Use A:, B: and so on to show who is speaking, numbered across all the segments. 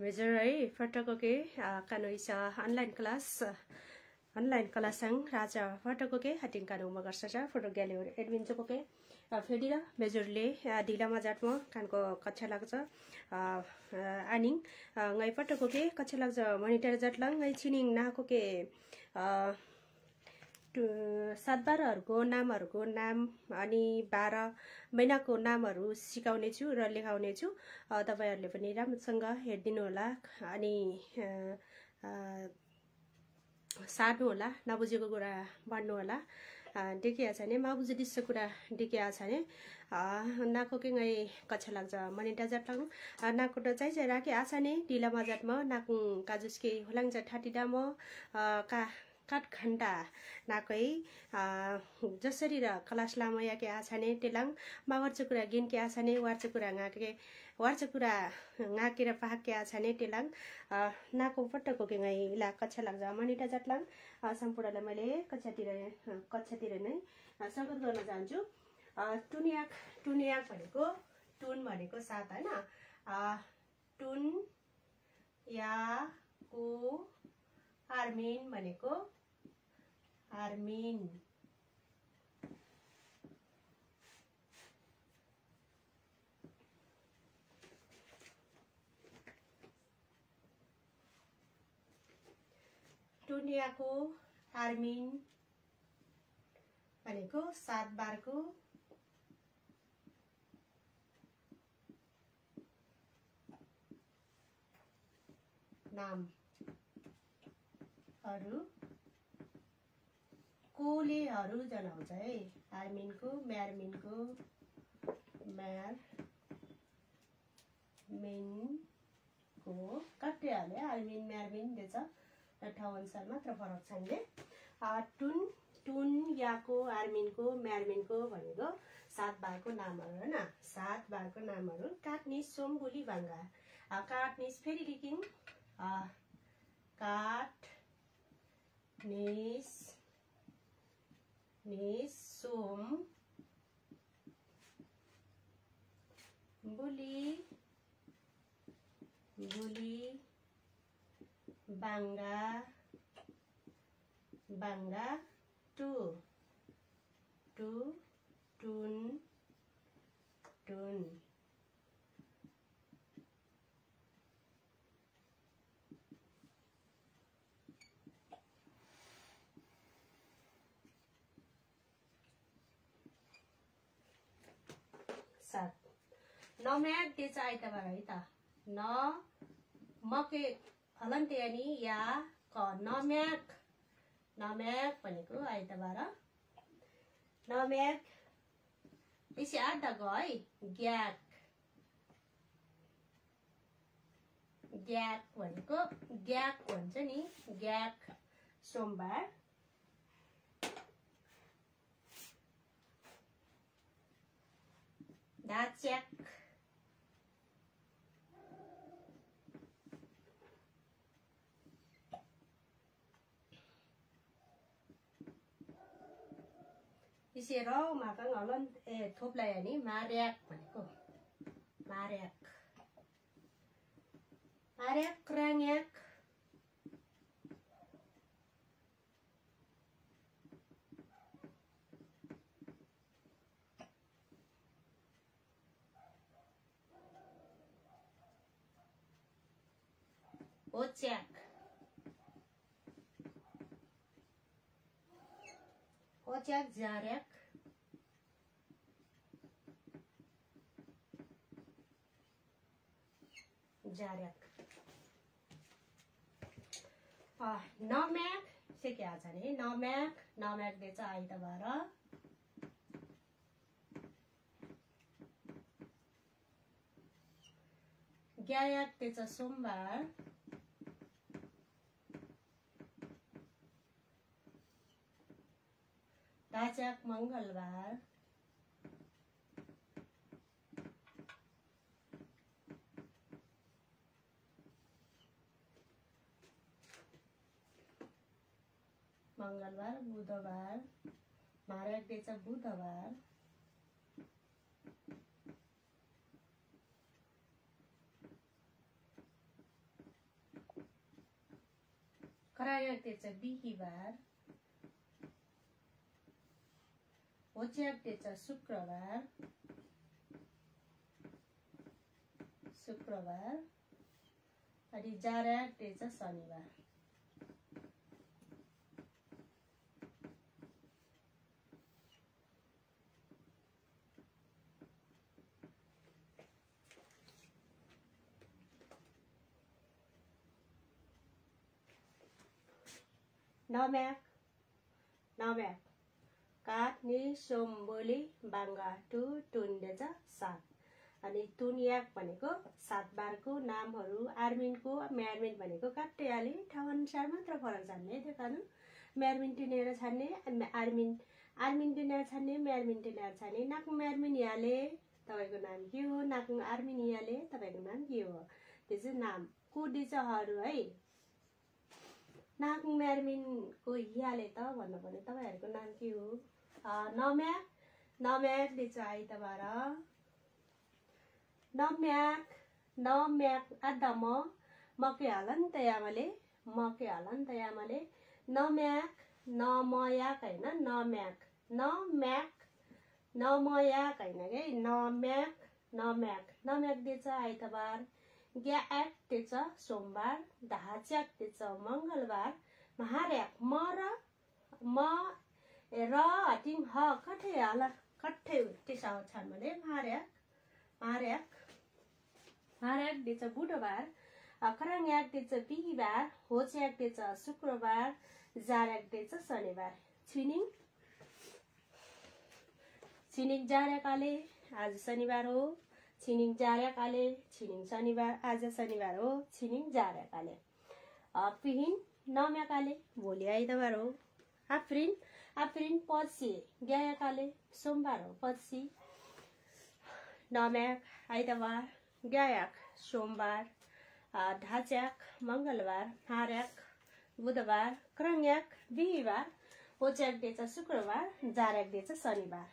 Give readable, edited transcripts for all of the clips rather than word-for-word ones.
A: Major है फटको के कानो इसा ऑनलाइन क्लास संग राजा फटको के हटिंग कानो मगरसा फोटो ग्यालेरी एडमिन चोको के फेडिरा मेजरले ढिला मजाटमा कानको कक्षा लाग्छ आनिङ ngai फटको के कक्षा लाग्छ मनिटर जटलङ ngai छिनिङ नाको के सातबारहरुको नामहरुको नाम अनि 12 महिनाको नामहरु सिकाउने छु र लेखाउने छु तपाईहरुले पनि राम्रोसँग हेर्दिनु होला अनि सार्नु होला नबुझेको कुरा भन्नु होला देखिया छ नि माबुझे दिसो कुरा देखिया छ नि नाको के ngai कक्षा लाग्छ मनिटा जटलङ नाको त चाहिँ राखे आछा नि ढिला मजाटमा नाकु काजुसके होलाङ ठाटिदा म का काट घण्टा नाकै जसरी र क्लास लामो याके आछाने टेलाङ मावर्च कुरा गिन के आछाने वार्च कुरा ngaके वार्च कुरा ngaकेर पाक के आछाने टेलाङ नाको पटको के ngai ला कक्षा लाग्छ मनिटा जटलाङ सम्पूर्णलाई मैले कक्षातिर नै स्वागत गर्न चाहन्छु टुनियाक भनेको टुन भनेको साथ हैन टुन या को आर्मिन भनेको आर्मिन टुनियाको आर्मिन भनेको 7 बारको नाम हरु कोलेहरु जनाउँछ है आर्मिनको म्यारमिनको म्यारमिनको कट्याले आर्मिन म्यारमिन देछ ठाउँ अनुसार मात्र फरक छन् ले टुन याको आर्मिनको म्यारमिनको भनेको 7 बारको नामहरु हैन 7 बारको नामहरु काटनिस सोमबुली भांगा काटनिस फेरि लेखिङ काट niche Som bully Banga to टुन नम्याक दे चाहिँ आइतबार है त न मके हलन्ते अनि या क नम्याक भनेको आइतबार नम्याक त्यसै आधा गए ग्याक भनेको ग्याक भन्छ नि ग्याक सोमबार दाच्याक त्यसै र माका हलन थोप्लाई अनि मार्याक भनेको मार्याक क्राङ्याक ओच्याक जार्याक नम्याक से क्या छ नि नम्याक दे चाहिँ आइतबार ग्यायाक दे चाहिँ सोमबार दाच्याक मंगलबार बुधबार मार्याक देछ बुधबार क्रायाक दिएछ बिहिबार, होच्याक दिएछ शुक्रबार, अनि जार्याक दिएछ शनिबार। नम्याक काट्ने सोम बोली बाङ्गा टुन दिएछ 7 अनि तुनयाक भनेको 7 बारको नामहरू आर्मिनको म्यारमिन भनेको काट्दै हाले ठाउँ अनुसार मात्र फरक जान्ने देखाउनु म्यारमिन टिनेर छान्ने आर्मिन टिनेर छान्ने म्यारमिन टिनेर छान्ने नाक म्यारमिन हाले तपाईको नाम के हो नाक आर्मिन हाले तपाईको नाम के हो त्यो चाहिँ नाम कुदिचहरू है नाक म्यारमिन को हियाले त भन्नु पर्ने तपाईहरुको नाम के हो नम्याक दिन्छ आइतबार नम्याक आदम मके हालन तयामले नम्याक नमयाक हैन नमयाक हैन के नम्याक दिन्छ आइतबार ग्याक दिन्छ सोमबार धाच्याक दिन्छ मंगलबार महार्याक म र हटिङ ह कठे हाला कठे त्यसो छन् भने महार्याक दिन्छ बुधबार खराङ्याक दिन्छ बिहिबार होच्याक दिन्छ शुक्रबार जार्याक दिन्छ शनिबार छिनिङ जार्याकाले आज शनिबार हो छिनिङ जार्याकाले छिनिङ शनिबार आज शनिबार हो छिनिङ जार्याकाले पिहिन नम्याकाले भोलि आइतबार हो आफ्रिन पर्सि ग्यायाकाले सोमबार हो पर्सि नम्याक आइतबार ग्यायाक सोमबार धाच्याक मंगलबार महार्याक बुधबार क्रङ्याक बिहिबार होच्याक दिएछ शुक्रबार जार्याक दिएछ शनिबार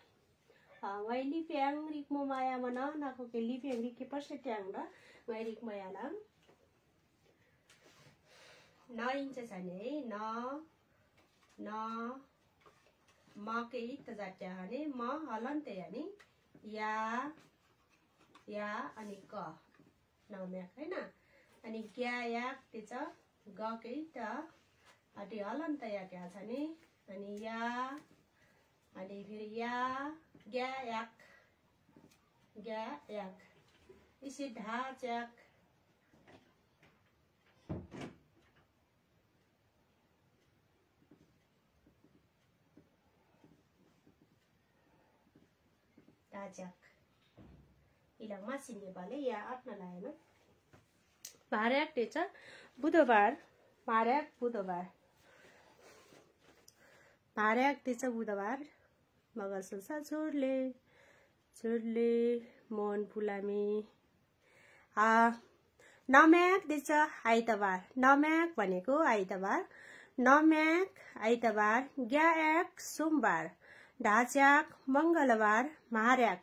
A: वै लिप्याङ रिक्मो माया मन नाको के लिप्याङ रिके पर्से ट्याङ र वै रिक्मो यालाङ न इन्छ छने है न मकै त जाट्या हने म हलन्त यानी या अनि क नम्याक हैन अनि ग्यायाक दिन्छ गकै त अति हलन्त या क्या छने अनि या अनि फेरि या ग्यायाक इसी धाच्याक इलाङ मासिन नेपालले या आत्न लाएन महार्याक दिएछ बुधबार महार्याक मगरसुसा छोडले मोहन पुलामी नम्याक दिएछ आइतबार नम्याक भनेको आइतबार ग्यायाक सोमबार धाच्याक मंगलबार महार्याक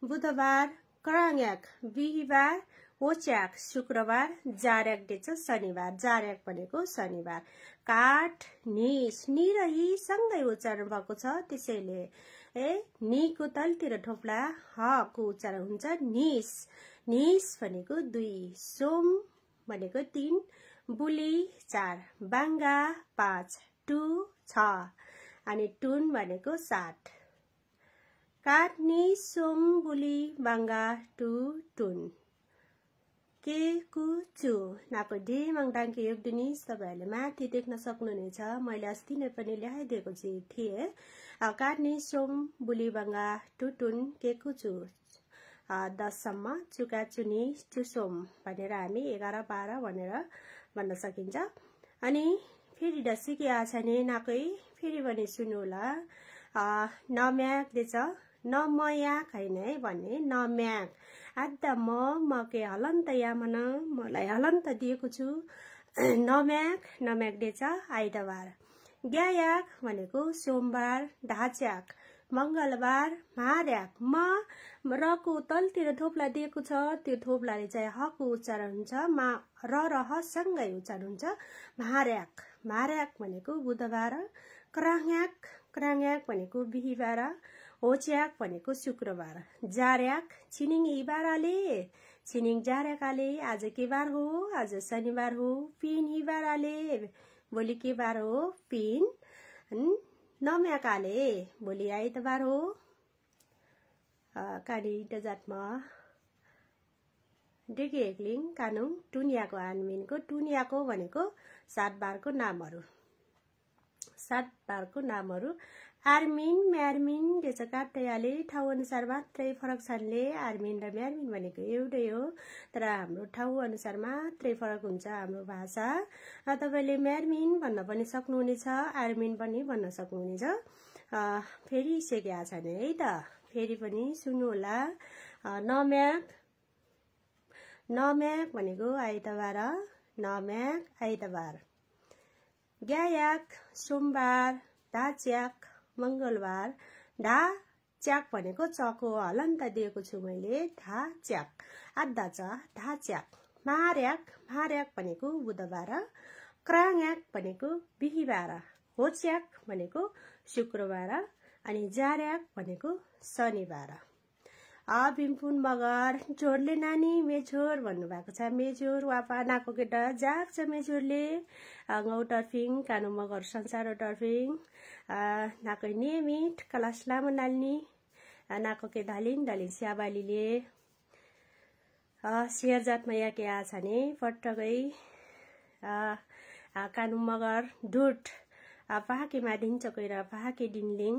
A: बुधबार क्रङ्याक बिहिबार होच्याक शुक्रबार जार्याक दिएछ शनिबार जार्याक भनेको शनिबार काठ निस नि र हि सँगै उच्चारण भएको छ त्यसैले निको तलतिर ठोप्ला ह को उच्चारण हुन्छ निस भनेको 2 सोम भनेको 3 बुली 4 बाङ्गा 5 टु 6 अनि टुन भनेको 7 काट्नी सोम बुली बाङ्गा टु टुन के कुचु नाको डे मङडाङके योगदिनिस तपाईहरुले माथि देख्न सक्नुहुनेछ मैले अस्ति नै पनि ल्याइदिएको थिए काट्नी सोम बुली बाङ्गा टु टुन के कुचु 10 सम्म चुका चुनी चुसोम भनेर हामी 11 12 भनेर भन्न सकिन्छ अनि फेरि डसिके आछने नाकै फेरि भने सुन्नु होला नम्याक दिएछ नमयाक हैन है भन्ने नम्याक आद्दा मके हलन्त या मन मलाई हलन्त दिएको छु नम्याक दिएछ आइतबार ग्यायाक भनेको सोमबार धाच्याक मंगलबार महार्याक रको तलतिर थोप्ला दिएको छ, त्यो थोप्लाले चाहिँ हको उच्चारण हुन्छ, मा र हसँगै उच्चारण हुन्छ। म्हार्याक, म्हार्याक भनेको बुधबार, क्राङ्याक, क्राङ्याक भनेको बिहिबार, होच्याक भनेको शुक्रबार, जार्याक छिनिङ हिबाराले, छिनिङ जार्याकाले आज के बार हो, आज शनिबार हो, पिन हिबाराले भोलि के बार हो, पिन, नम्याकाले भोलि आइतबार हो, कानी जातमा डेके एक्लिङ कानुङ टुनियाको आनमिनको, टुनियाको भनेको 7 बारको नामहरू, 7 बारको नामहरू। आर्मिन म्यार्मिन त्यसो काट्याले ठाउँ अनुसार मात्रै फरक छन्ले, आर्मिन र म्यार्मिन भनेको एउटै हो, तर हाम्रो ठाउँ अनुसार मात्रै फरक हुन्छ हाम्रो भाषा। तपाईले म्यार्मिन भन्न पनि सक्नुहुनेछ, आर्मिन पनि भन्न सक्नुहुनेछ। फेरि सेकेका छन् है त, फेरि पनि सुन्नु होला। नम्याक, नम्याक भनेको आइतबार, नम्याक आइतबार। ग्यायाक सोमबार, दाच्याक मंगलबार, ढा च्याक भनेको चको हलन्त दिएको छु मैले, ढा च्याक आधा च ढा च्याक। म्हार्याक, म्हार्याक भनेको बुधबार, क्राङ्याक भनेको बिहिबार, होच्याक भनेको शुक्रबार, अनि जार्याक भनेको शनिबार। भीमपुन मगर छोरले नानी मेछोर भन्नुभएको छ, मेछोर वापा नाको केटा जाग छ मेछोरले, गौ टर्फिङ कानु मगर संसार टर्फिङ, नाकै नियमित कलास लामो नाल्नी, नाको के धालिङ धालिङ स्याबालीले, शेयर जातमा या के आ छ नि पटकै, कानु मगर ढुट पाहाके मादिङ चकोइर पाहाके डिनलिङ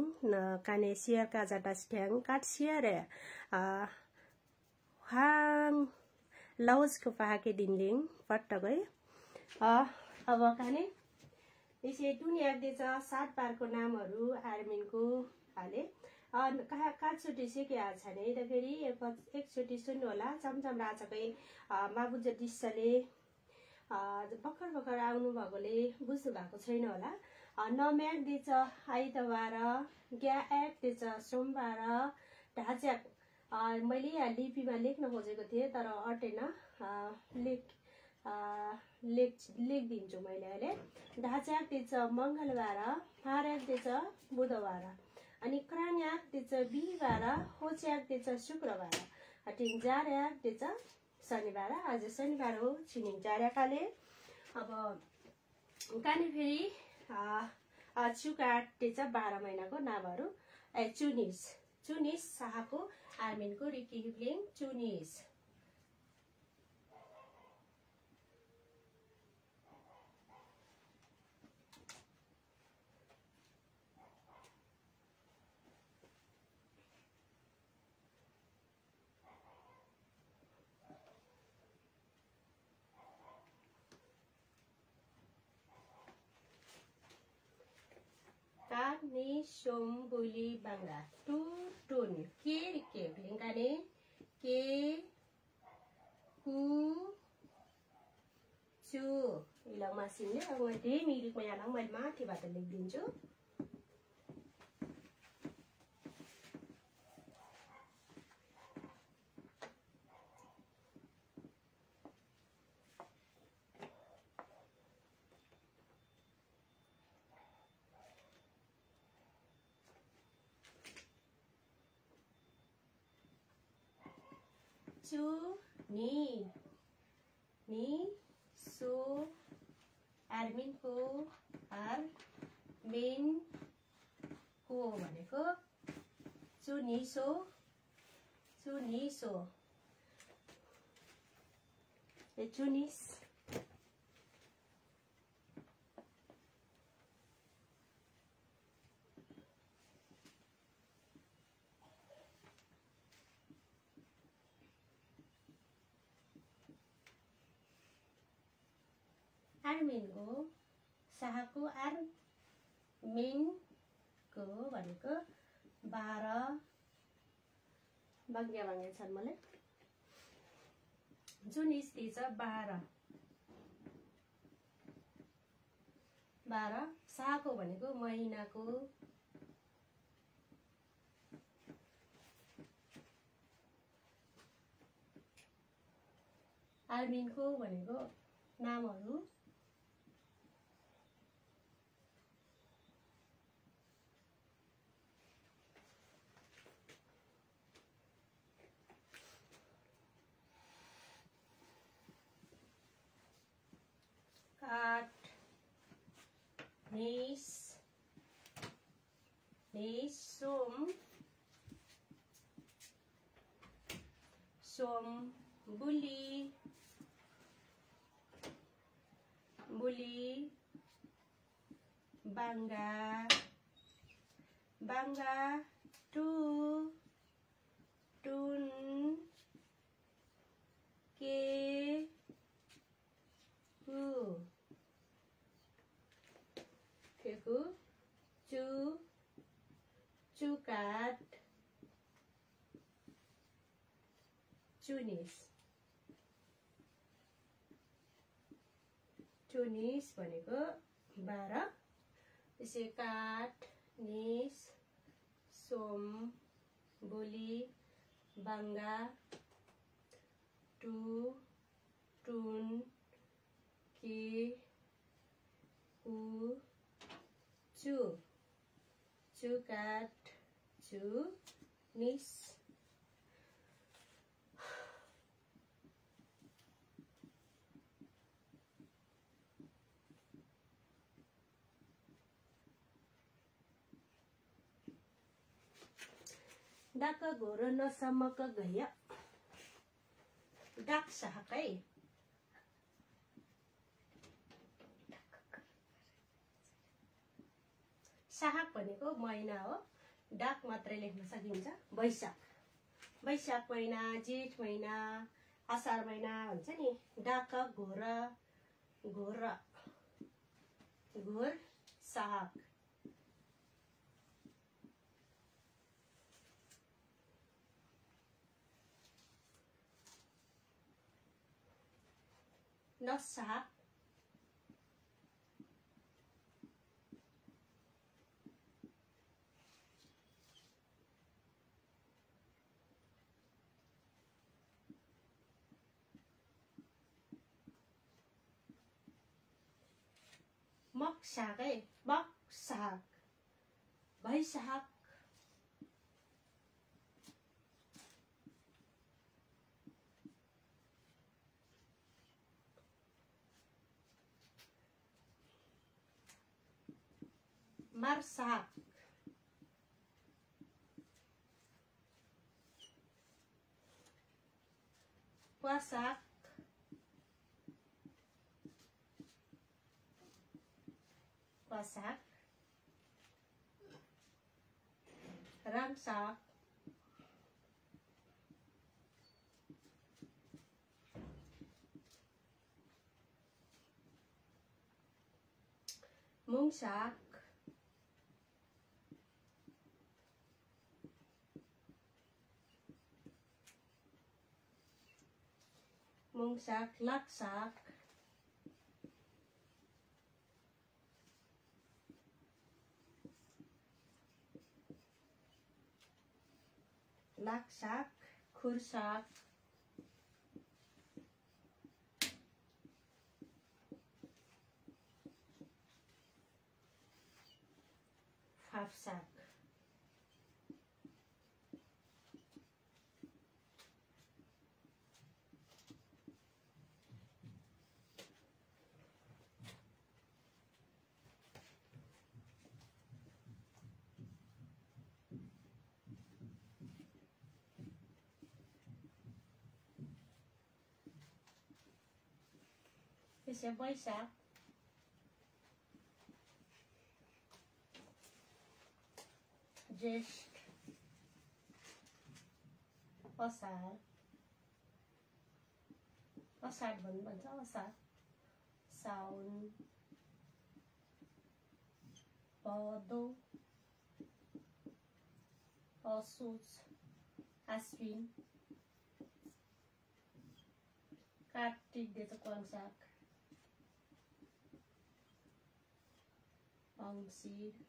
A: काने सियर काजाटा स्ट्याङ काट सियर हाङ लाउजको पाहाके डिनलिङ पटकै। अब काने यसै दुनियाँ देछ 7 बारको नामहरू आर्मिनको हाले काठचोटी सिके आ छ नि त, फेरि एकचोटि सुन्नु होला। चमचम राजाकै माबुज डिस्सले भर्खर भर्खर आउनु भएकोले बुझ्नु भएको छैन होला। नम्याक दिन्छ आइतबार, ग्याएक दिन्छ सोमबार, ढाच्याक मैले यहाँ लिपिमा लेख्न खोजेको थिएँ तर अटेन, लेखिदिन्छु मैले अहिले। ढाच्याक दिन्छ मङ्गलबार, म्हार्याक दिन्छ बुधबार, अनि क्राङ्याक दिन्छ बिहिबार, होच्याक दिन्छ शुक्रबार, टिङ जार्याक दिन्छ शनिबार, आज शनिबार हो छिनिङ जार्याकाले। अब काने फेरि चुकाट दिन्छ 12 महिनाको नामहरू। चुनिस, चुनिस शाहको आर्मिनको रिकी हिब्लिङ चुनिस। नि सोम बुली बाङ्गा टु टुन के रिके लिङ्गाने के कु चु इला मासिनले अब मैले मिरिकमा यहाँ मैले माथिबाट लेखिदिन्छु। चु नि सो आर्मिनको आर्मिनको भनेको चुनिसो, चुनिसो चुनिस। आर्मिनको शाहको आर्मिनको भनेको 12 बङ्ग्या बङ्ग्या छन् मलाई। जुन स्थिति छ 12 शाहको भनेको महिनाको आर्मिनको भनेको नामहरू काट निस सोम बुली बांगा टुन के चुकाट चुनिस भनेको 12 त्यसै काट निस सोम बोली बांगा टुन के चुकाट चुनिस डाक घोर नसमक गया डाक साहकै साहक भनेको महिना हो डाक मात्रै लेख्न सकिन्छ वैशाख महिना जेठ महिना आषाढ महिना भन्छ नि डाक घोर साहक नसाहक मकसाहकै बकसाहक भैसाहक मार्साहक वासाहक रामसाहक मुंगसाहक लाक्साहक खुर्साहक फाफसाहक त्यसै वैशाख ज्येष्ठ असार भन्नु भन्छ असार साउन भदौ असोज आश्विन कार्तिक देशको वैशाख अंशीर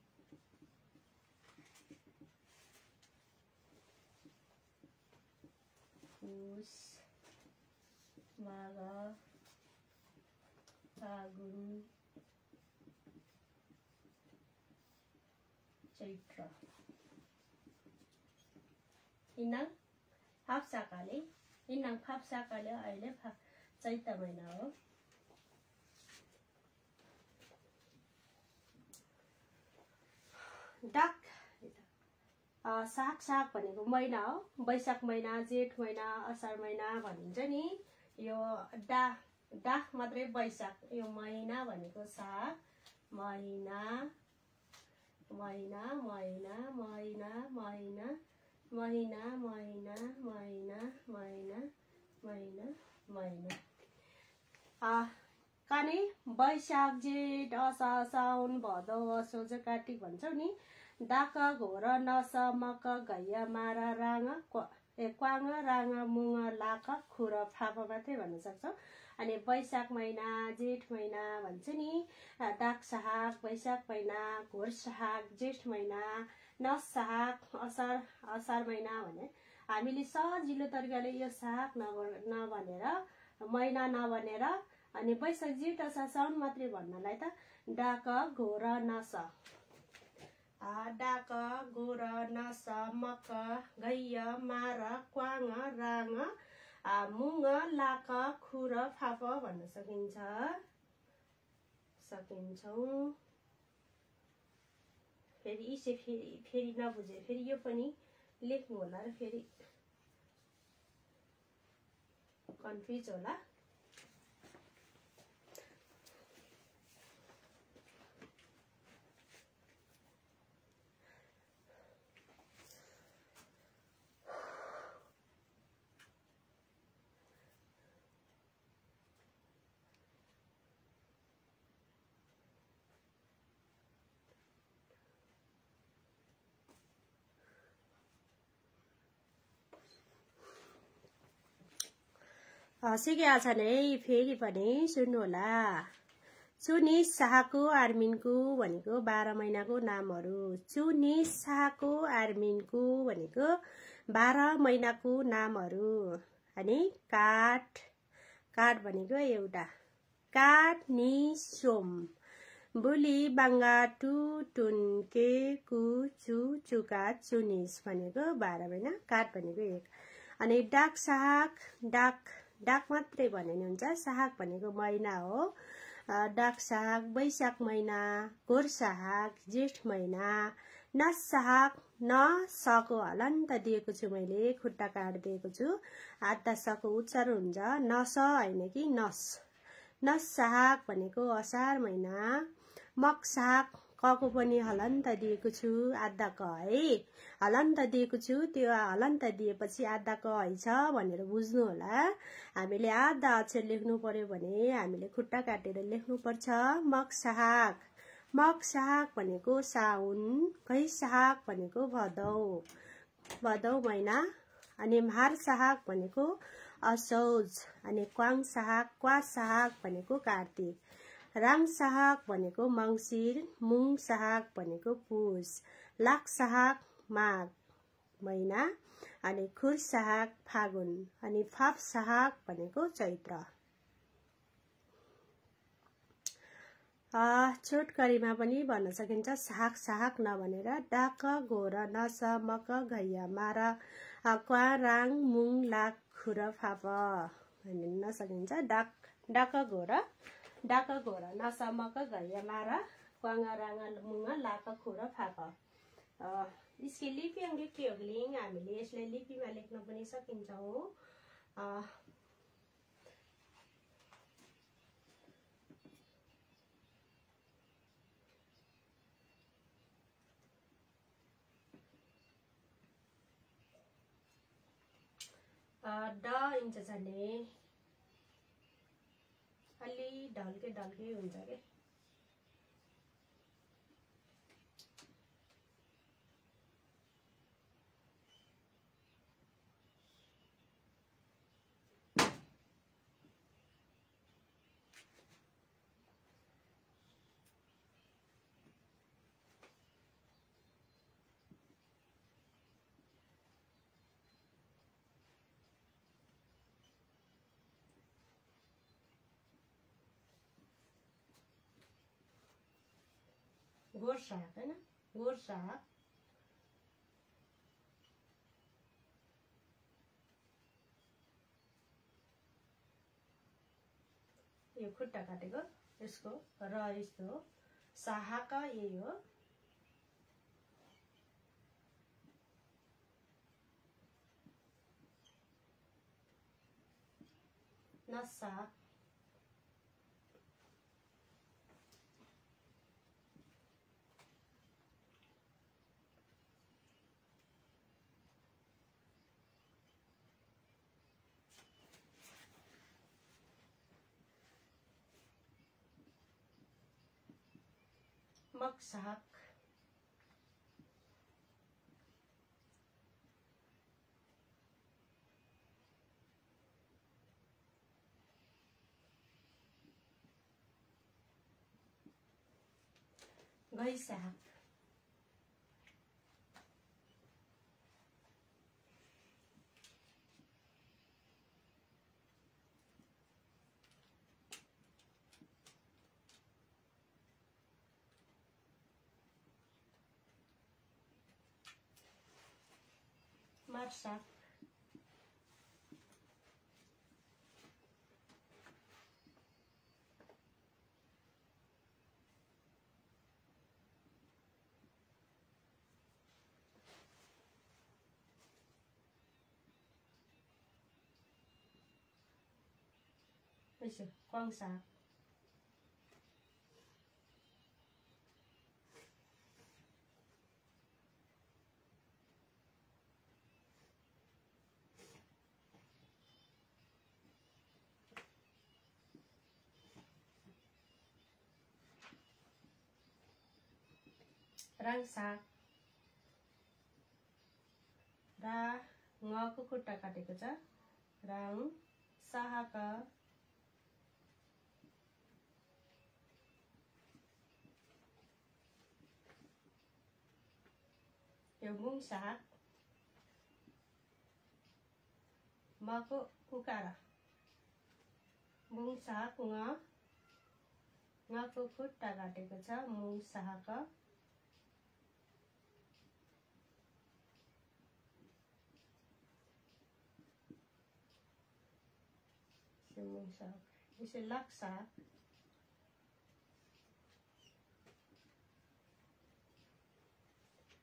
A: पुष माघ फागुन चैत्र इनाङ फाप्साकाले अहिले चैत्र महिना हो। डाक साग भनेको महिना हो। वैशाख महिना, जेठ महिना, असार महिना भनिन्छ नि। यो डाक मात्रै वैशाख, यो महिना भनेको साग महिना महिना महिना महिना महिना महिना महिना महिना महिना महिना महिना काने वैशाख जेठ असार साउन भदौ असोज कार्तिक भन्छौ नि। डाक घोर नस मक घैया मारा राङ क्वाङ राङ मुङ लाक खुर फाप मात्रै भन्न सक्छौ। अनि वैशाख महिना, जेठ महिना भन्छ नि। डाक साग वैशाख महिना, घोर साग जेठ महिना, नस साग असार महिना भने हामीले सजिलो तरिकाले यो साग नभनेर महिना नभनेर अनि वैशाख जेठ असार साउन मात्रै भन्नलाई त डाक घोर नस मक घैया मार क्वाङ राङ मुङ लाक खुर फाप भन्न सकिन्छौँ। फेरि नबुझे फेरि यो पनि लेख्नु होला र फेरि कन्फ्युज होला। सिकेका छन् है, फेरि पनि सुन्नु होला। चुनी शाहको आर्मिनको भनेको 12 महिनाको नामहरू। चुनी शाहको आर्मिनको भनेको 12 महिनाको नामहरू। अनि काठ भनेको एउटा काठ नि सोम बुली बाङ्गा टु टुन के कु चु चुका चुनिस भनेको 12 महिना, काठ भनेको एक। अनि डाक साग डाक मात्रै भने नि हुन्छ, साग भनेको महिना हो। डाक साग वैशाख महिना, घोर साग जेठ महिना, नस साग सको हलन्त दिएको छु मैले, खुट्टा काटिदिएको छु। आधा सको उच्चारण हुन्छ, नस होइन कि नस साग भनेको असार महिना। मक साग कको पनि हलन्त दिएको छु, आधा क है हलन्त दिएको छु। त्यो हलन्त दिएपछि आधा क है छ भनेर बुझ्नु होला। हामीले आधा अक्षर लेख्नु पर्यो भने हामीले खुट्टा काटेर लेख्नु पर्छ। मक साग भनेको साउन, घै साग भनेको भदौ महिना। अनि म्हार साग भनेको असोज। अनि क्वाङ साग भनेको कार्तिक। राङ साग भनेको मङ्सिर, मुङ साग भनेको पुस, लाख साग माघ महिना। अनि खुर साग फागुन। अनि फाप साग भनेको चैत्र। छोटकरीमा पनि भन्न सकिन्छ साग नभनेर डाक घोर नस मक घैया मार क्वा राङ मुङ लाख खुर फाप भन्न सकिन्छ। डाक घोर नस मक घैया मार क्वाङ राङ मुङ लाख खुर फाप। यसको लिपि अङ्गे के हो लिङ, हामीले यसलाई लिपिमा लेख्न पनि सकिन्छौँ। ड इन्च जाने अलि ढल्के हुन्छ के। गोर साग हैन, गोर साग। यो खुट्टा काटेको यसको र यस्तो हो। साहाका यही हो। नसा मकसाक गैसाक मार्साक यसो क्वाङसाक राङसाक रा ngको खुट्टा काटेको छ राङ साहाका यो मुङ साग मको उकारा मुङ साग ngको खुट्टा काटेको छ मुङ साग मुङ साग यसै लाक्सा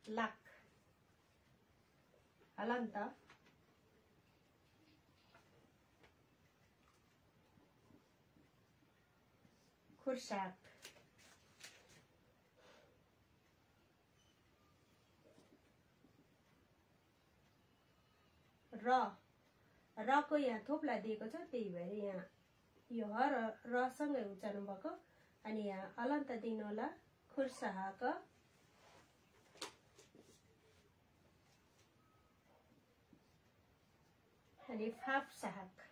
A: लाक हलन्त खुर्साक र को यहाँ थोप्ला दिएको छ त्यही भएर यहाँ यो ह र सँगै उच्चारण भएको अनि यहाँ अलन्त दिनु होला खुर्साक अनि फाप्साक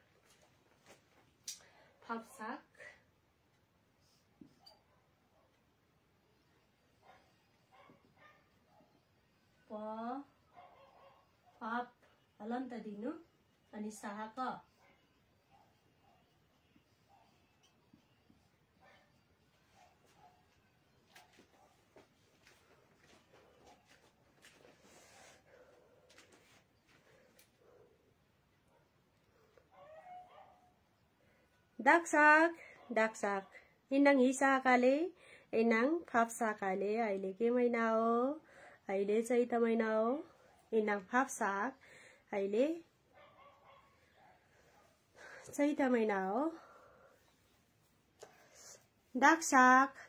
A: फाप अलन्त दिनु अनि साहक डाक्साक इनाङ हिसाकाले इनाङ फाप्साकाले अहिले के महिना हो अहिले चैत महिना हो इनाङ फाप्साक अहिले चैत महिना हो डाक्साक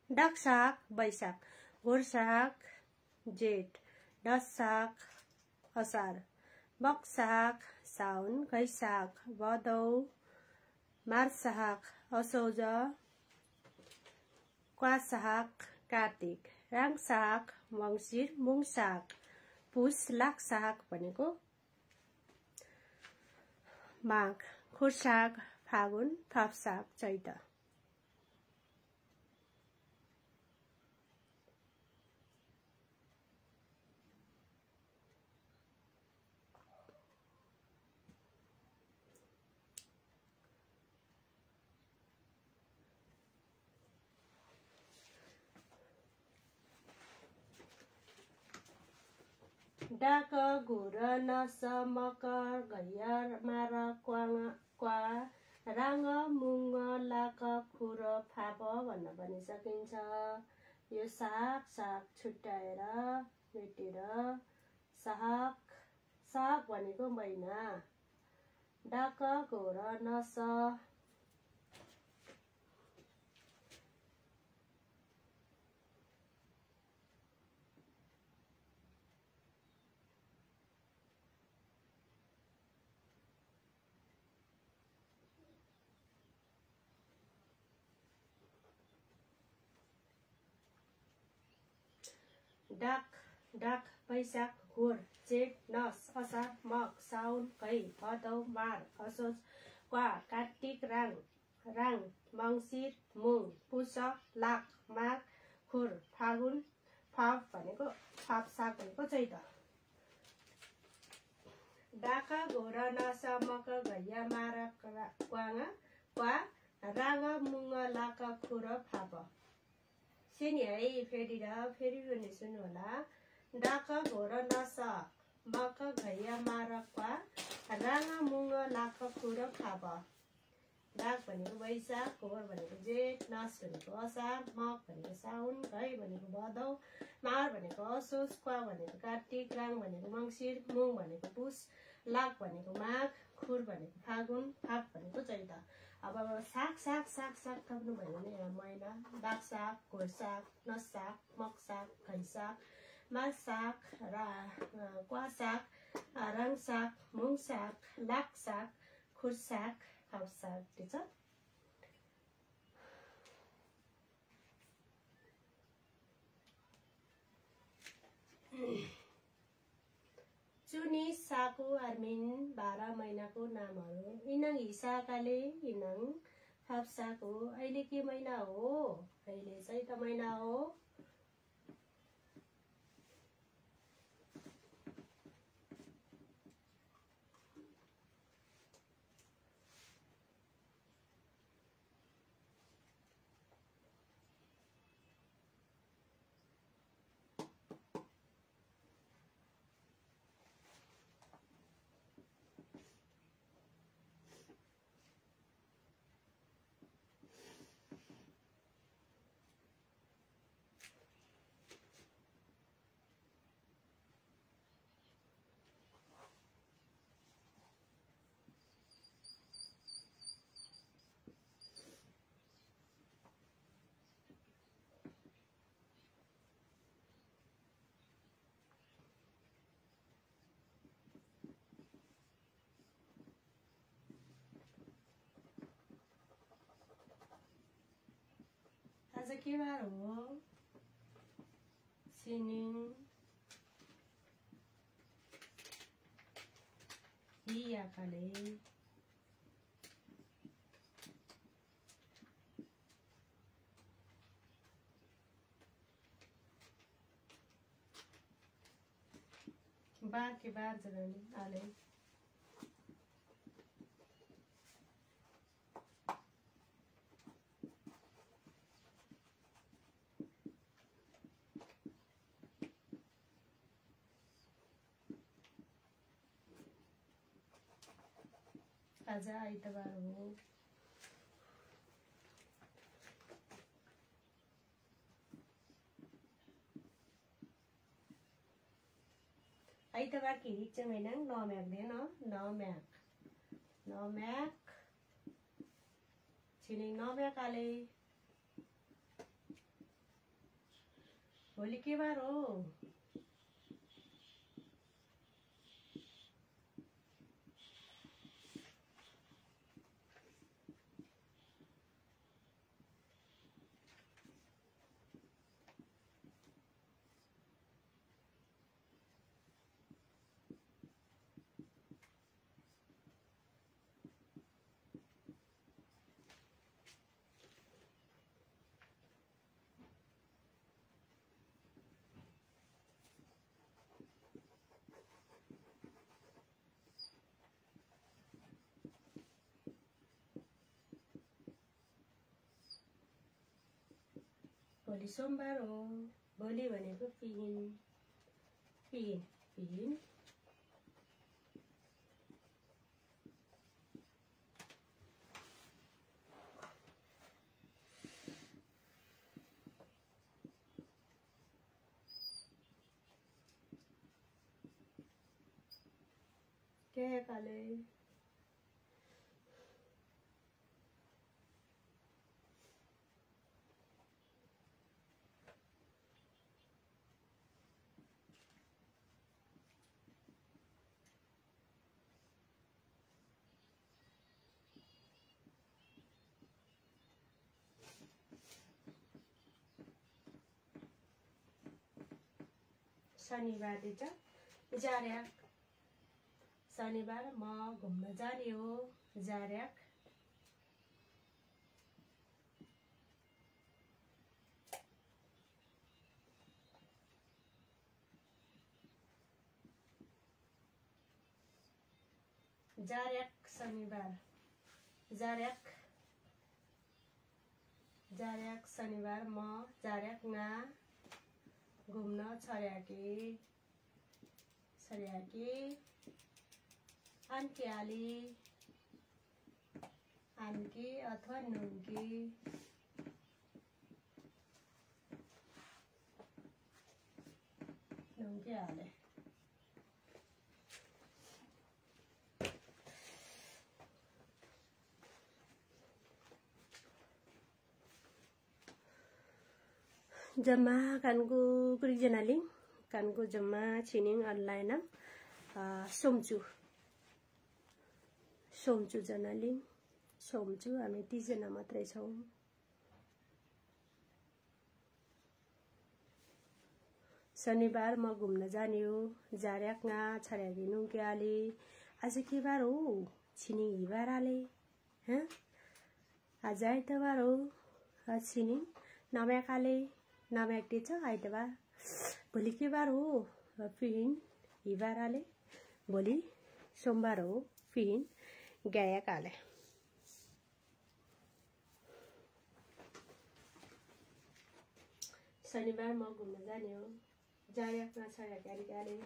A: डाक्साक बैशाख घोरसाक जेठ दशाक असार, बक्साक साउन, वैशाख भदौ, मार्साक असोज, क्वासाक कार्तिक, राङसाक मङ्सिर, मुङसाक पुस, लाक्साक भनेको माघ, खुर्साक फागुन, थपसाक चैत। डाक घुर नस मकर घैया मार क्वा राङ मुङ लाक खुर फाप भन्न पनि सकिन्छ। यो साग छुट्याएर मेटेर साग भनेको महिना। डाक घोर नस डाक वैशाख घोर जेठ नस असार मग साउन घै भदौ मार असोज क्वा कार्तिक राङ मङ्सिर मुङ पुष लाख माघ खुर फागुन फाप भनेको फापसाग भनेको चैत। डाका घोर नस मक घैया मार क्वा राङ मुङ लाक खुर फाप। सिनी है फेरि पनि सुन्नु होला। डाक घोर नस मक घैया मार क्वा राङ मुङ लाक खुर फाप। डाक भनेको वैशाख, घोर भनेको जेठ, नस भनेको असार, मक भनेको साउन, घै भनेको भदौ, मार भनेको असोज, क्वा भनेको कार्तिक, राङ भनेको मङ्सिर, मुङ भनेको पुस, लाख भनेको माघ, खुर भनेको फागुन, फाप भनेको चैत। अब साग थप्नु भयो भने यहाँ महिना डाक साग, घोर साग, नस साग, मक साग, घै साग, माघ साग, क्वा साग, राङ साग, मुङ साग, लाख साग, खुर साग, फाप साग ठिक छ। चुनी साकु आर्मिन 12 महिनाको नामहरू। इनङ हिसाकाले इनङ फाप्साको। अहिले के महिना हो? अहिले चैत महिना हो। आज के बार हो? सिनिङ हियाकाले बार के बार जनानी आले आज आइतबार हो। आइतबार की हिक्छ महिना नम्याक देन नम्याक छिनिङ नम्याक आले। भोलि के बार हो? भोलि सोमबार हो भोलि भनेको पिहिन पिहिन पिहिन क्या काले शनिबार दिन्छ जार्याक शनिबार म घुम्न जाने हो जार्याक जार्याक शनिबार जार्याक जार्याक शनिबार म जार्याक ना घुम्न छर्याकी आन्की अथवा नुङ्की हाले जम्मा कानको कुरिजनालिङ कानको जम्मा छिनिङ अनलाइन सोमचु जनालिङ सोमचु हामी 30 जना मात्रै छौं शनिबार म घुम्न जाने हो जार्याकना छर्याकी नुङ्क्याले आज के बार हो छिनिङ हिबाराले ह आज आइतबार हो छिनिङ नम्याकाले नम्याक्टे छ आइतबार भोलि के बार हो पिहिन हिबाराले भोलि सोमबार हो पिहिन गायकाले शनिबार म घुम्न जाने हो जार्याकमा छर्याकाले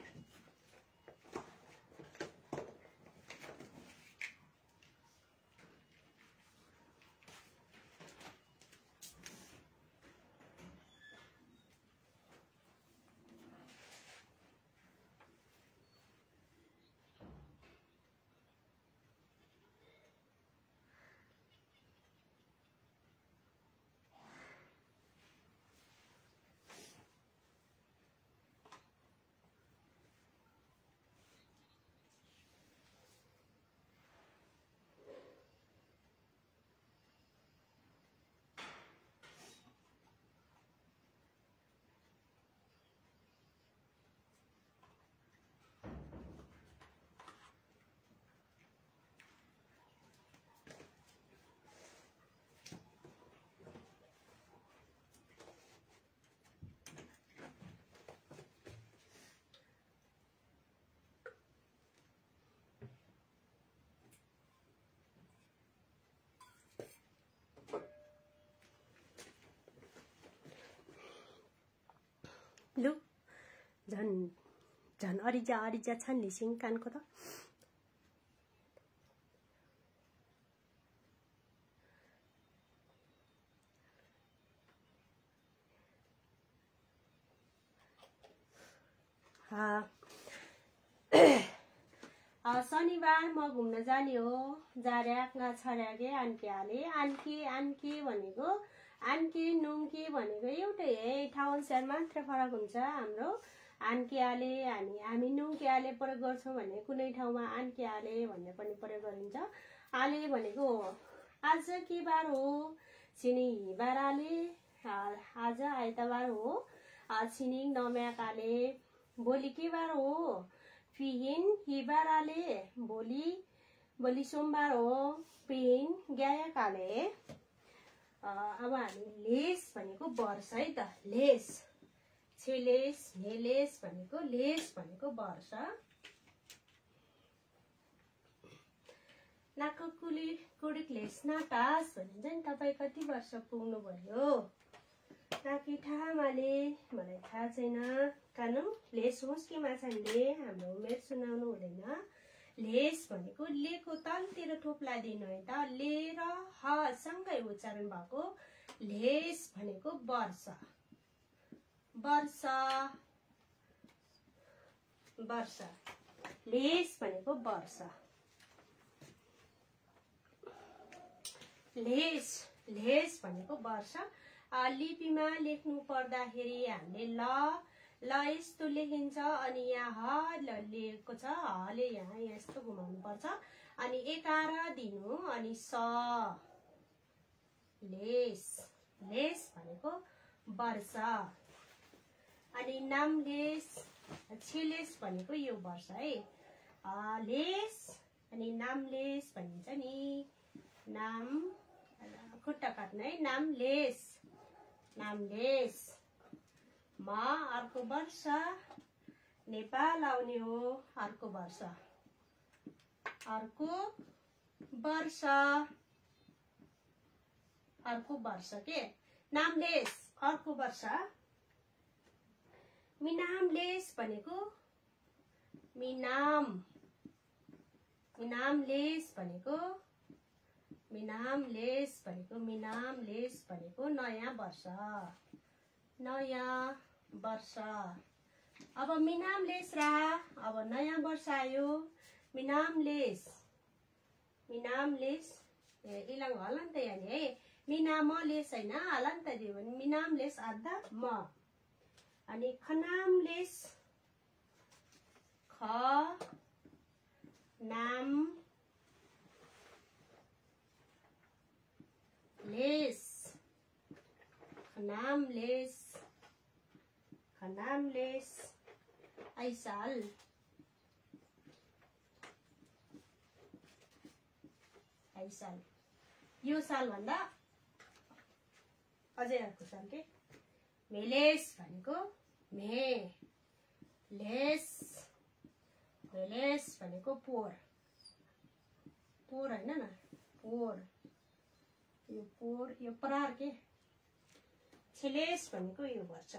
A: लु झन अरिजा छन् लिसिङ कानको त शनिबार म घुम्न जाने हो जार्याकना छर्याके आन्की आन्की भनेको आन्की नुङ्की भनेको एउटै ठाउँ अनुसार मात्र फरक हुन्छ हाम्रो आन्की आले हामी नुङ्की आले प्रयोग गर्छौं भने कुनै ठाउँमा आन्की आले भन्ने पनि प्रयोग गरिन्छ आले भनेको आज के बार हो छिनिङ हिबार आले आज आइतबार हो छिनिङ नम्याकाले भोलि के बार हो पिहिन हिबार आले भोलि सोमबार हो पिहिन गायकाले अब हामी लेस भनेको वर्ष है त लेस छेलेस नेलेस भनेको लेस भनेको वर्ष नाको कुडिक लेस नाटास भनिन्छ नि तपाई कति वर्ष पुग्नु भयो काकी ठामाले मलाई थाहा छैन कानु लेस होस् कि माछाले हाम्रो उमेर सुनाउनु हुँदैन। लेस भनेको लेको तलतिर थोप्ला दिनु है त। ले र ह सँगै उच्चारण भएको लेस भनेको वर्ष। वर्ष वर्ष लेस भनेको वर्ष। लेस लेस भनेको वर्ष। लिपिमा लेख्नु पर्दाखेरि हामीले ल यस्तो लेखिन्छ अनि यहाँ ह लेखेको छ, हले यहाँ यस्तो घुमाउनु पर्छ अनि एकार दिनु अनि स। लेस लेस भनेको वर्ष। अनि नामलेस छेलेस भनेको यो वर्ष है। लेस अनि नामलेस भनिन्छ नि। नाम खुट्टा काट्नु है। नामलेस नामलेस। म अर्को वर्ष नेपाल आउने हो। अर्को वर्ष अर्को वर्ष अर्को वर्ष के नामलेस अर्को वर्ष। मिनामलेस भनेको मिनाम। मिनामलेस भनेको मिनामलेस भनेको मिनामलेस भनेको नयाँ वर्ष। नयाँ वर्ष। अब मिनामलेस अब नयाँ वर्ष आयो। मिनामलेस मिनामलेस इलाङ हल नि त यहाँ है। मिनामलेस हैन हल नि त दियो भने मिनामलेस आधा म। अनि खनामलेस ख नाम लेस खनामलेस खनामलेस आइसाल। आइसाल यो साल भन्दा अझै अर्को साल के मेलेस भनेको मे। लेस मेलेस भनेको पोर। पोर हैन न पोर। यो पोर यो परार के। छेलेस भनेको यो वर्ष।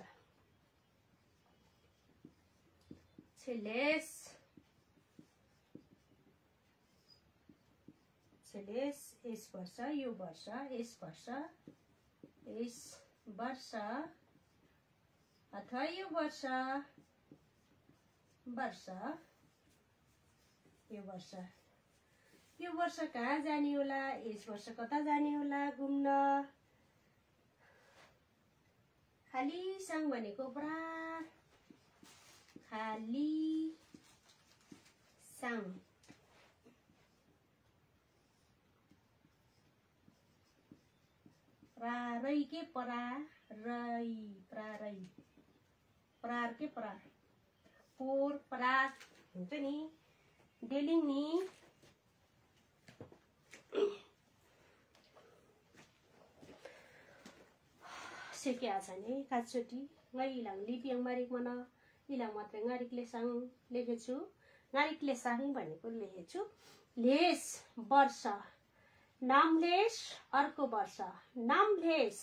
A: छेलेस छेलेस यस वर्ष यो वर्ष यस वर्ष यस वर्ष अथवा यो वर्ष वर्ष यो वर्ष। यो वर्ष कहाँ जाने होला? यस वर्ष कता जाने होला घुम्न? खाली सांग भनेको परार। खाली सांग। प्रारै के परारै प्रारै परार के परार पोर परार हुन्छ नि डेलिङ नि। सेके छ नि काचोटी ngai ilang lipiang marik mana ilang मात्रै ngarik lesang लेखेछु। ngarik lesang भनेको लेखेछु। लेस वर्ष। नामलेस अर्को वर्ष। नामलेस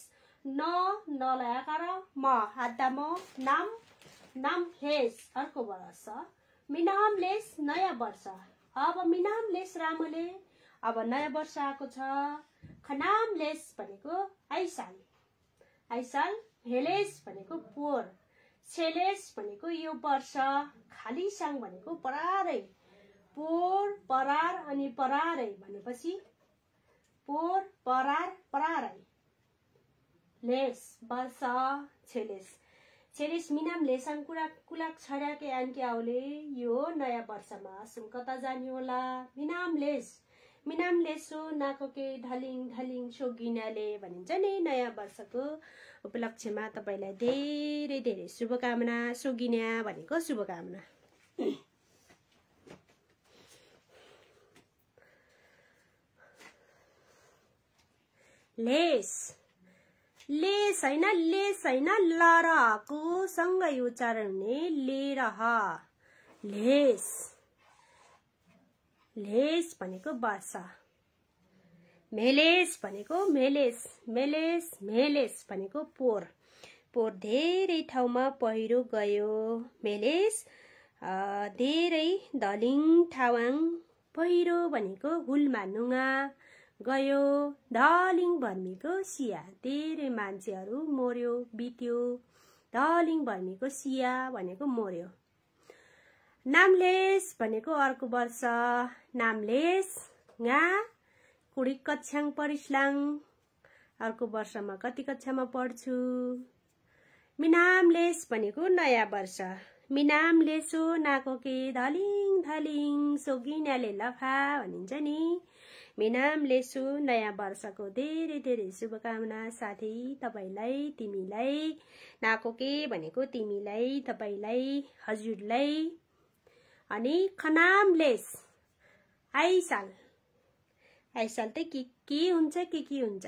A: न नलाई आकार म आधा म नाम नामलेस अर्को वर्ष। मिनामलेस नयाँ वर्ष। अब मिनामलेस रामले अब नयाँ वर्ष आएको छ। खनामलेस भनेको आइसाल। आइसाल। हेलेस भनेको पोर। छेलेस भनेको यो वर्ष। खाली सांग भनेको परारै। पोर परार अनि परारै भनेपछि पोर परार परारै। लेस वर्ष छेलेस। छेलेस मिनाम लेसाङ कुलाक छड्याके आन्के आउले यो नयाँ वर्षमा सुन कता जाने होला? मिनामलेस मिनामलेसो नाकोके ढलिङ ढलिङ सोगिनाले भनिन्छ नि। नयाँ वर्षको उपलक्ष्यमा तपाईलाई धेरै धेरै शुभकामना। सोगिना भनेको शुभकामना। लेस लेस हैन लेस हैन ल र को सँगै उच्चारण हुने ले र ह। लेस लेस भनेको वर्ष। मेलेस भनेको मेलेस मेलेस मेलेस भनेको पोर। पोहोर धेरै ठाउँमा पहिरो गयो मेलेस धेरै दलिङ ठावाङ पहिरो भनेको हुलमा नुङ्गा गयो दलिङ भर्मीको सिया धेरै मान्छेहरू मर्यो बित्यो दलिङ भर्मीको सिया भनेको मर्यो नामलेस भनेको अर्को वर्ष नामलेस nga कुडी कक्षाङ परिस्लाङ अर्को वर्षमा कति कक्षामा पढ्छु मिनामलेस भनेको नयाँ वर्ष मिनामलेसो नाको के धलिङ धलिङ सोगिनाले लफा भनिन्छ नि मिनामलेसो नयाँ वर्षको धेरै धेरै शुभकामना साथै तपाईलाई तिमीलाई नाको के भनेको तिमीलाई तपाईलाई हजुरलाई अनि खनामलेस आइसाल आइसाल त के हुन्छ के हुन्छ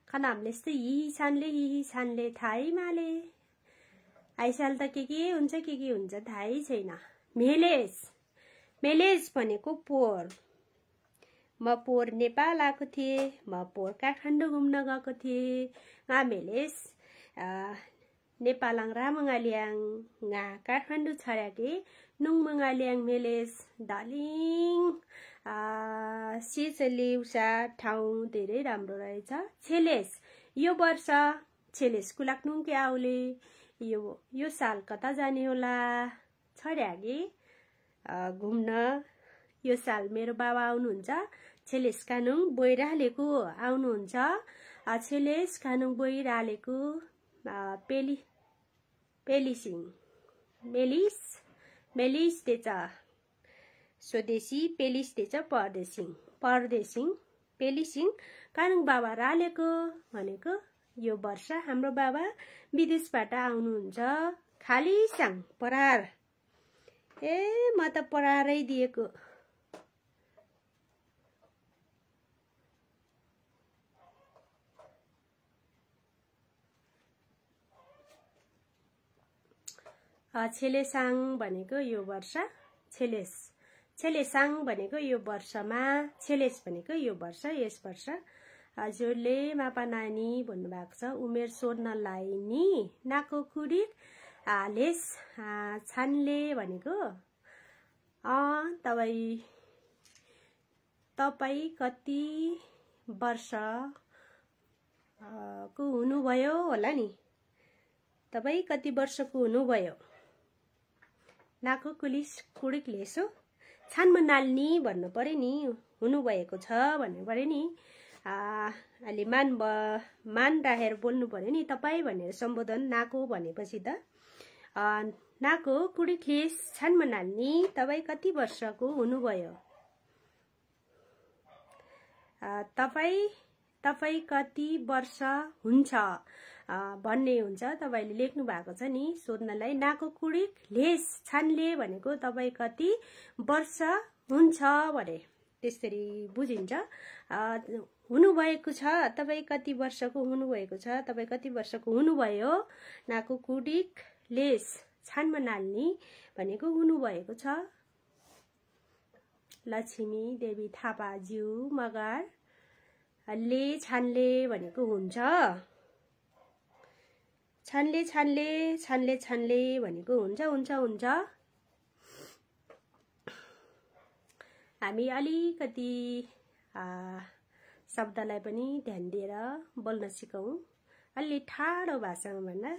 A: खनामलेस त हिही सानले थाहै माले आइसाल त के हुन्छ थाहै छैन मेलेस मेलेस भनेको पोहोर म पोहोर नेपाल आएको थिएँ म पोहोर काठमाडौँ घुम्न गएको थिएँ मेलेस नेपालाङ रामङ्गाल्याङ काठमाडौँ छर्याके नुङमङ्गाल्याङ मेलेस दालिङ सिचलिउसा ठाउँ धेरै राम्रो रहेछ छेलेस यो वर्ष छेलेस कुलाक्नुङ के आउले यो साल कता जाने होला छर्यागे घुम्न यो साल मेरो बाबा आउनुहुन्छ छेलेस कानुङ बोइरालेको आउनुहुन्छ छेलेस कानुङ बोइरालेको पेलिसिङ मेलिस तेच स्वदेशी पेलिस तेच परदेशिङ पेलिसिङ कानुङ बाबा रालेको भनेको यो वर्ष हाम्रो बाबा विदेशबाट आउनुहुन्छ खाली साङ परार म त परारै दिएको छेलेसाङ भनेको यो वर्ष छेलेसाङ भनेको यो वर्षमा छेलेस भनेको यो वर्ष यस वर्ष हजुरले मापा नानी भन्नुभएको छ उमेर सोध्नलाई नि नाको कुडी लेस छानले भनेको तपाई कति वर्ष को हुनुभयो होला नि तपाई कति वर्षको हुनुभयो नाको कुडिक लेसो छानमा नाल्नी भन्नु पर्यो नि हुनुभएको छ भन्नु पर्यो नि अलि मान राखेर बोल्नु पर्यो नि तपाई भनेर सम्बोधन नाको भनेपछि त नाको कुडिक लेस छानमा नाल्नी तपाई कति वर्षको हुनुभयो तपाई कति वर्ष हुन्छ भन्ने हुन्छ तपाईले लेख्नु भएको छ नि सोध्नलाई नाको कुडिक लेस छानले भनेको तपाई कति वर्ष हुन्छ भने त्यसरी बुझिन्छ हुनुभएको छ तपाई कति वर्षको हुनुभएको छ तपाई कति वर्षको हुनुभयो नाको कुडिक लेस छानमा नाल्नी भनेको हुनुभएको छ लक्ष्मी देवी थापा ज्यू मगर ले छानले भनेको हुन्छ छानले भनेको हुन्छ हामी अलिकति शब्दलाई पनि ध्यान दिएर बोल्न सिकौं अलि ठाडो भाषामा भन्दा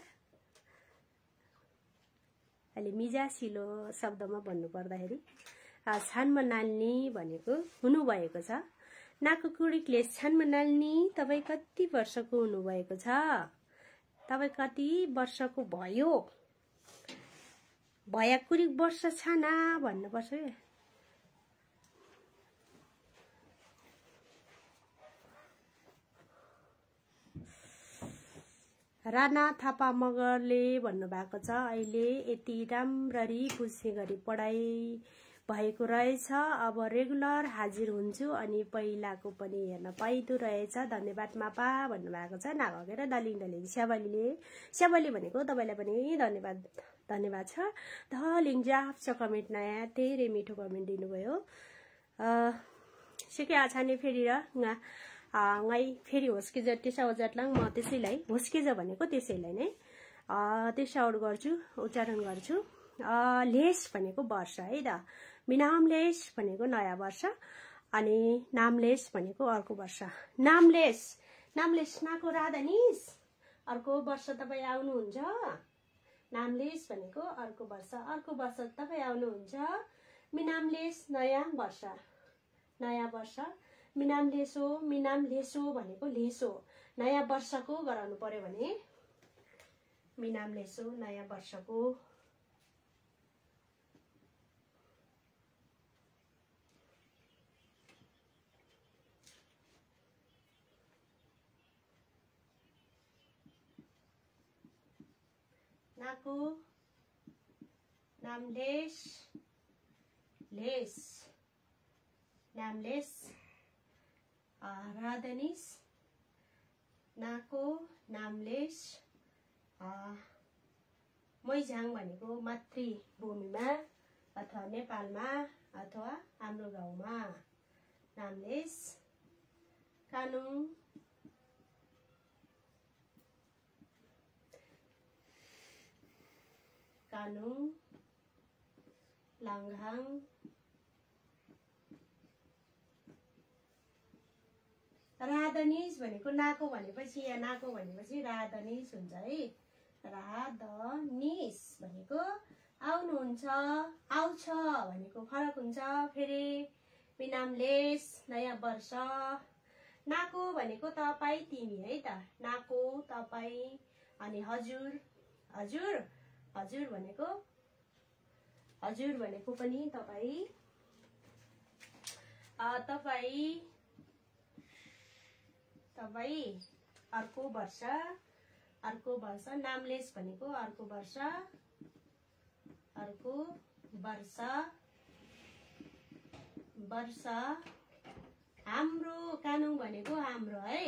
A: अलि मिजासिलो शब्दमा भन्नु पर्दाखेरि छानमा नाल्नी भनेको हुनुभएको छ नाको कुडिकले छानमा नाल्नी तपाई कति वर्षको हुनुभएको छ तपाई कति वर्षको भयो भया कुडिक वर्ष छाना भन्नुपर्छ के राणा थापा मगरले भन्नुभएको छ अहिले यति राम्ररी बुझ्ने गरी पढाइ भएको रहेछ अब रेगुलर हाजिर हुन्छु अनि पहिलाको पनि हेर्न पाइदो रहेछ धन्यवाद मापा भन्नुभएको छ नागेर दलिङ स्याबली भनेको तपाईलाई पनि धन्यवाद छ दलिङ जाफ छ कमेन्ट नयाँ धेरै मिठो कमेन्ट दिनुभयो सिके आछाने फेरि र ngै फेरि होस्किज टेसा ओजाटलाङ म त्यसैलाई होस्किज भनेको त्यसैलाई नै टेसाउट गर्छु उच्चारण गर्छु। लेस भनेको वर्ष है त, मिनामलेस भनेको नयाँ वर्ष, अनि नामलेस भनेको अर्को वर्ष। नामलेस नामलेस नाको राधनिस अर्को वर्ष तपाईँ आउनुहुन्छ। नामलेस भनेको अर्को वर्ष तपाईँ आउनुहुन्छ। मिनामलेस नयाँ वर्ष, नयाँ वर्ष। मिनामलेसो भनेको लेसो, नयाँ वर्षको गराउनु पर्यो भने मिनामलेसो नयाँ वर्षको। नाको नामलेस लेस, नामलेस। राधनिस नाको नामलेस। मैझाङ भनेको मातृभूमिमा अथवा नेपालमा अथवा हाम्रो गाउँमा। नामलेस। कानुङ कानुङ लाङ्घाङ राधनिस भनेको नाको भनेपछि या नाको भनेपछि राधनिस हुन्छ है। राधनिस भनेको आउनुहुन्छ, आउँछ भनेको फरक हुन्छ। फेरि मिनामलेस नयाँ वर्ष। नाको भनेको तपाईँ तिमी है त, नाको तपाईँ, अनि हजुर हजुर हजुर भनेको पनि तपाईँ। तपाईँ अर्को वर्ष, अर्को वर्ष। नामलेस भनेको अर्को वर्ष, अर्को वर्ष वर्ष। हाम्रो कानुङ भनेको हाम्रो है,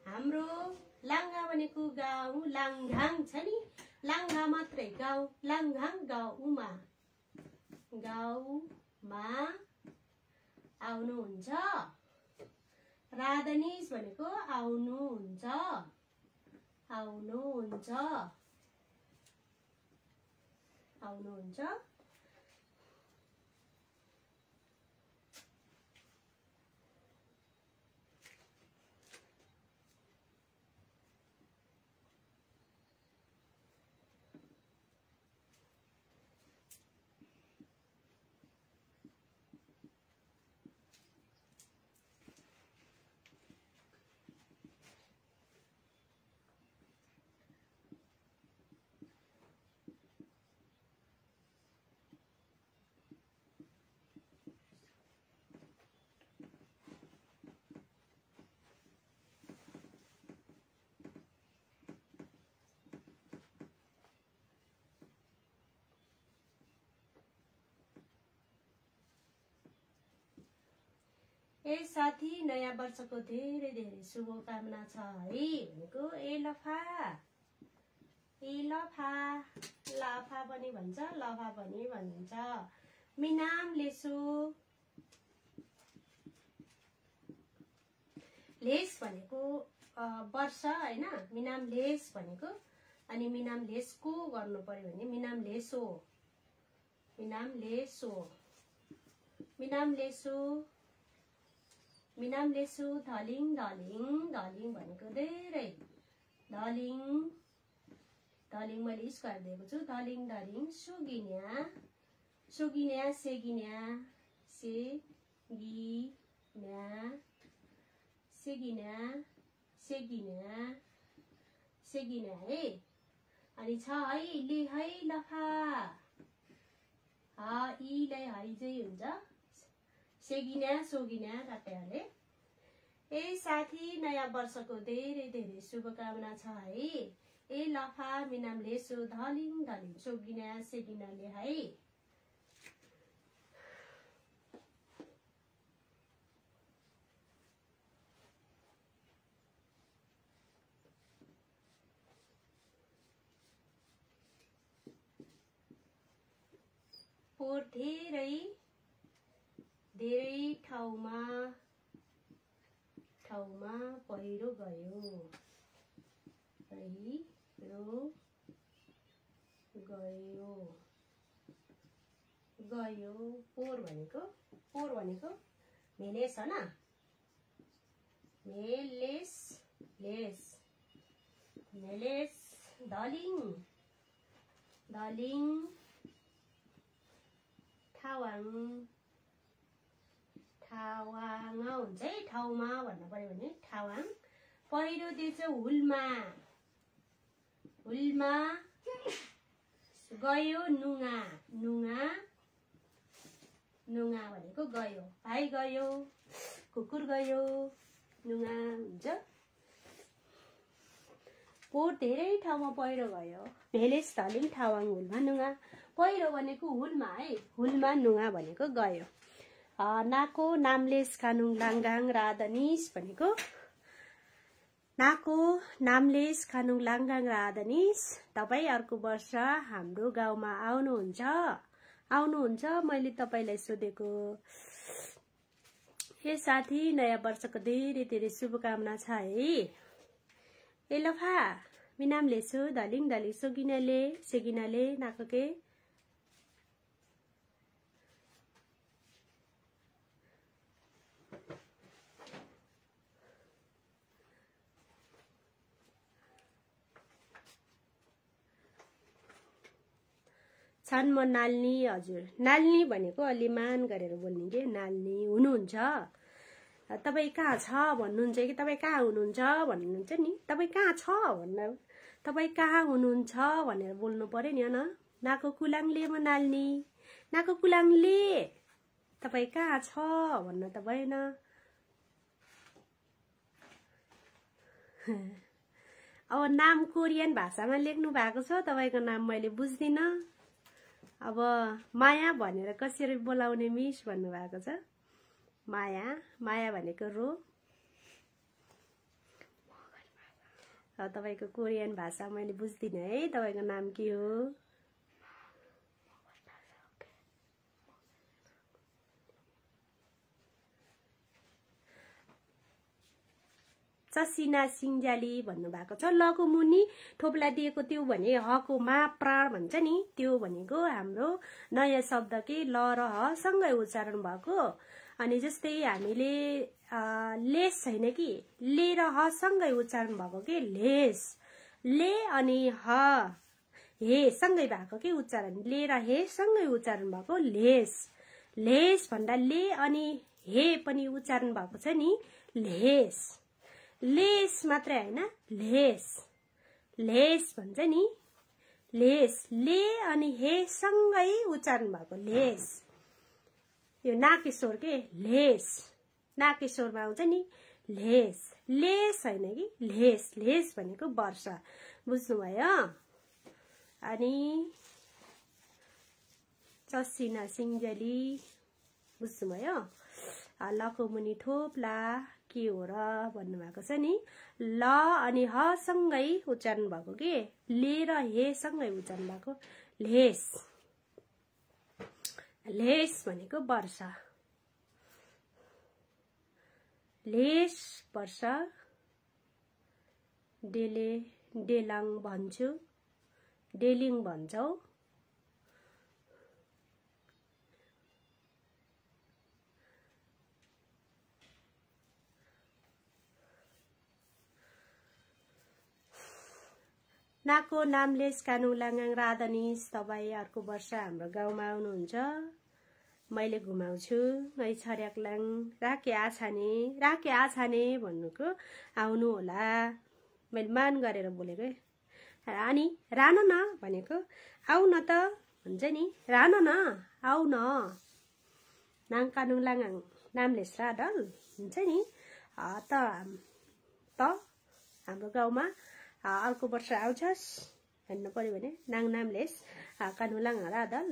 A: हाम्रो। लाङ्गा भनेको गाउँ, लाङ्घाङ छ नि, लाङ्गा मात्रै गाउँ, लाङ्घाङ गाउँमा, गाउँमा आउनुहुन्छ। राधनिस भनेको आउनुहुन्छ, आउनुहुन्छ, आउनुहुन्छ। ए साथी नयाँ वर्षको धेरै धेरै शुभकामना छ है भनेको। ए लफा, ए लफा, लाफा पनि भन्छ, लफा पनि भन्छ। मिनाम लेसो, लेस भनेको वर्ष हैन, मिनाम लेस भनेको। अनि मिनाम लेसको गर्नु पर्यो भने मिनाम लेसो, मिनाम लेसो, मिनाम लेसो, मिनाम लेसो। धलिङ धलिङ, धलिङ भनेको धेरै, धलिङ धलिङ मैले स्क्वायर दिएको छु। धलिङ धलिङ। सुगिन्या, सुगिन्या, सेगिन्या, सेगिन्या, सेगिन्या, सेगिन्या, सेगिन्या है। अनि छ है, ले है लफा, इलाई है चाहिँ हुन्छ। सेगिन्या सोगिन्या काट्दै हाले। ए साथी नयाँ वर्षको धेरै धेरै शुभकामना छ है। ए लफा, मिनाम लेसो, धलिङ धलिङ, सोगिन्या सेगिन्याले है। पोहोर धेरै धेरै ठाउँमा ठाउँमा पहिरो गयो गयो पोहोर भनेको मेलेस हो न मेलेस दलिङ थावाङ हुन्छ है ठाउँमा भन्नु पर्यो भने थावाङ पहिरो दिएछ हुलमा गयो नुङा भनेको गयो भाइ गयो कुकुर गयो नुङा हुन्छ पोहोर धेरै ठाउँमा पहिरो गयो भेलेस धलिङ थावाङ हुलमा नुङा पहिरो भनेको हुलमा है हुलमा नुङा भनेको गयो नाको नामलेस खानुङ लाङगाङ राधनिस भनेको नाको नामलेस खानुङ लाङगाङ राधनिस तपाईँ अर्को वर्ष हाम्रो गाउँमा आउनुहुन्छ मैले तपाईलाई सोधेको ए साथी नयाँ वर्षको धेरै धेरै शुभकामना छ है ए लफा मिनाम लेसु दलिङ सेगिनाले नाकके छन् म नाल्नी हजुर नाल्नी भनेको अलि मान गरेर बोल्ने के नाल्नी हुनुहुन्छ तपाई कहाँ छ भन्नुहुन्छ कि तपाई कहाँ हुनुहुन्छ भन्नुहुन्छ नि तपाई कहाँ छ भन्नु तपाई कहाँ हुनुहुन्छ भनेर बोल्नु पर्यो नि हैन नाको कुलाङले म नाल्नी नाको कुलाङले तपाई कहाँ छ भन्न त भएन अब नाम कोरियन भाषामा लेख्नु भएको छ तपाईको नाम मैले बुझ्दिन अब माया भनेर कसरी बोलाउने मिस भन्नु भएको छ माया भनेको रो तपाईको कोरियन भाषा मैले बुझ्दिन है तपाईको नाम के हो चसिना सिंजाली भन्नु भएको छ लको मुनि थोप्ला दिएको त्यो भने हको मा प्राण भन्छ नि त्यो भनेको हाम्रो नयाँ शब्द के ल र ह सँगै उच्चारण भएको अनि जस्तै हामीले लेस छैन कि ले र ह सँगै उच्चारण भएको के लेस ले अनि ह हे सँगै भएको के उच्चारण ले र हे सँगै उच्चारण भएको लेस भन्दा ले अनि हे पनि उच्चारण भएको छ नि लेस मात्रै हैन लेस भन्छ नि लेस ले अनि हे सँगै उच्चारण भएको लेस यो नाकेश्वर के नाकेश्वरमा आउँछ नि लेस हैन कि लेस भनेको वर्ष बुझ्नुभयो अनि चसिना सिंजली बुझ्नुभयो लको मुनि थोप्ला के हो र भन्नु भएको छ नि ल अनि ह सँगै उच्चारण भएको के ले र हे सँगै उच्चारण भएको लेस भनेको वर्ष लेस वर्ष डेलाङ भन्छु डेलिङ भन्छौ नाको नामलेस कानुङ लाङगाङ राधनिस तपाई अर्को वर्ष हाम्रो गाउँमा आउनुहुन्छ मैले घुमाउँछु है छर्याकलाङ राके आछाने भन्नुको आउनु होला मैले मान गरेर बोलेको अनि रान न भनेको आउ न त हुन्छ नि रान न आउ न नाङ कानुङ लाङगाङ नामलेस राधल हुन्छ नि त हाम्रो गाउँमा अर्को वर्ष आउँछस् भन्नु पर्यो भने नाङ नामलेस कानुङ लाङगाङ राधल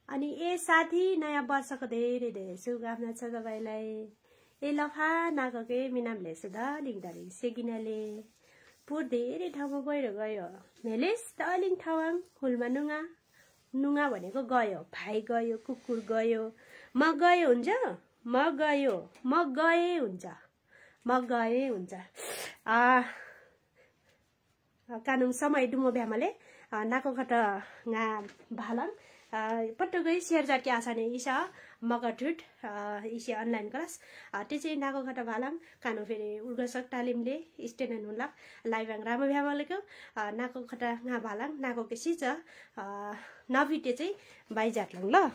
A: अनि ए साथी नयाँ वर्षको धेरै धेरै शुभकामना छ तपाईलाई ए लफा नागके मिनामलेस दलिङ सेगिनाले पुर धेरै ठाउँमा गएर गयो मेलेस दलिङ थावाङ हुलमा नुङा भनेको गयो भाइ गयो कुकुर गयो म गयो हुन्छ म गयो म गए हुन्छ म गए हुन्छ कानुङ समय डुमो भ्यामले नाको खट nga भालङ पटगै शेयर जाटके आसाने इसा मगठुट इसे अनलाइन क्लास त्यसै नाको खट भालङ कानु फेरि उर्गसक तालिमले स्टेनन हुला लाइभङ राम भ्यामलेको नाको खट nga भालङ नाको के सिच नभिटे चाहिँ बाइ जाटलङ ल